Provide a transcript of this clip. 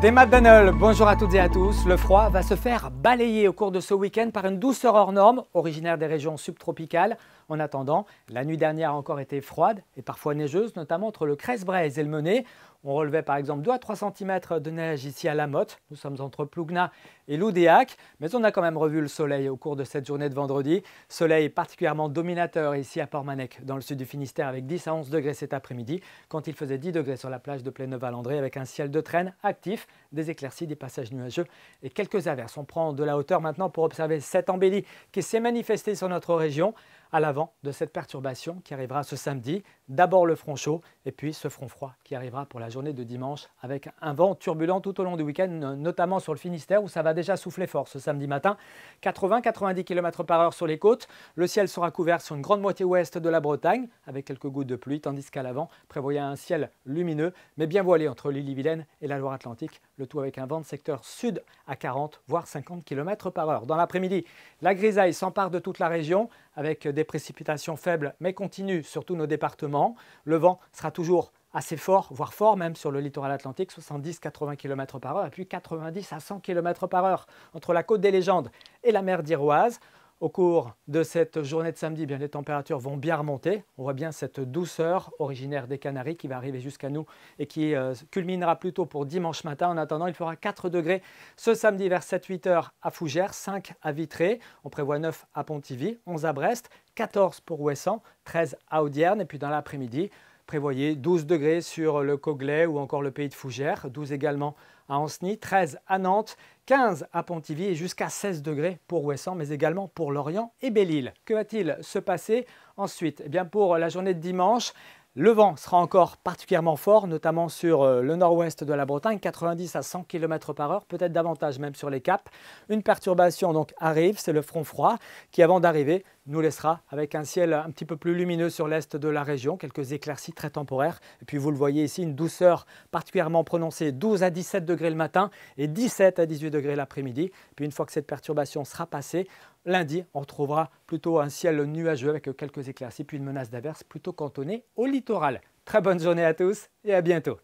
C'est Matt Donnell, bonjour à toutes et à tous. Le froid va se faire balayer au cours de ce week-end par une douceur hors norme, originaire des régions subtropicales. En attendant, la nuit dernière a encore été froide et parfois neigeuse, notamment entre le Crest-Braise et le Menet. On relevait par exemple 2 à 3 cm de neige ici à La Motte. Nous sommes entre Plougna et Loudéac, mais on a quand même revu le soleil au cours de cette journée de vendredi. Soleil particulièrement dominateur ici à Port-Manec, dans le sud du Finistère, avec 10 à 11 degrés cet après-midi, quand il faisait 10 degrés sur la plage de Pléneux-Valandré, avec un ciel de traîne actif, des éclaircies, des passages nuageux et quelques averses. On prend de la hauteur maintenant pour observer cette embellie qui s'est manifestée sur notre région à l'avant de cette perturbation qui arrivera ce samedi. D'abord le front chaud et puis ce front froid qui arrivera pour la journée de dimanche avec un vent turbulent tout au long du week-end, notamment sur le Finistère où ça va déjà souffler fort ce samedi matin. 80-90 km/h sur les côtes. Le ciel sera couvert sur une grande moitié ouest de la Bretagne avec quelques gouttes de pluie, tandis qu'à l'avant, prévoyez un ciel lumineux mais bien voilé entre l'Ille-et-Vilaine et la Loire-Atlantique. Le tout avec un vent de secteur sud à 40 voire 50 km/h. Dans l'après-midi, la grisaille s'empare de toute la région avec des précipitations faibles mais continues sur tous nos départements. Le vent sera toujours assez fort, voire fort même sur le littoral atlantique, 70-80 km/h et puis 90 à 100 km/h entre la côte des Légendes et la mer d'Iroise. Au cours de cette journée de samedi, les températures vont bien remonter. On voit bien cette douceur originaire des Canaries qui va arriver jusqu'à nous et qui culminera plutôt pour dimanche matin. En attendant, il fera 4 degrés ce samedi vers 7-8 heures à Fougères, 5 à Vitré. On prévoit 9 à Pontivy, 11 à Brest, 14 pour Ouessant, 13 à Audierne. Et puis dans l'après-midi, prévoyez 12 degrés sur le Coglais ou encore le pays de Fougères, 12 également à Ancenis, 13 à Nantes, 15 à Pontivy et jusqu'à 16 degrés pour Ouessant, mais également pour Lorient et Belle-Île. Que va-t-il se passer ensuite? Eh bien pour la journée de dimanche, le vent sera encore particulièrement fort, notamment sur le nord-ouest de la Bretagne, 90 à 100 km/h, peut-être davantage même sur les caps. Une perturbation donc arrive, c'est le front froid qui avant d'arriver nous laissera avec un ciel un petit peu plus lumineux sur l'est de la région, quelques éclaircies très temporaires. Et puis vous le voyez ici, une douceur particulièrement prononcée, 12 à 17 degrés le matin et 17 à 18 degrés l'après-midi. Puis une fois que cette perturbation sera passée, lundi, on retrouvera plutôt un ciel nuageux avec quelques éclaircies, puis une menace d'averse plutôt cantonnée au littoral. Très bonne journée à tous et à bientôt.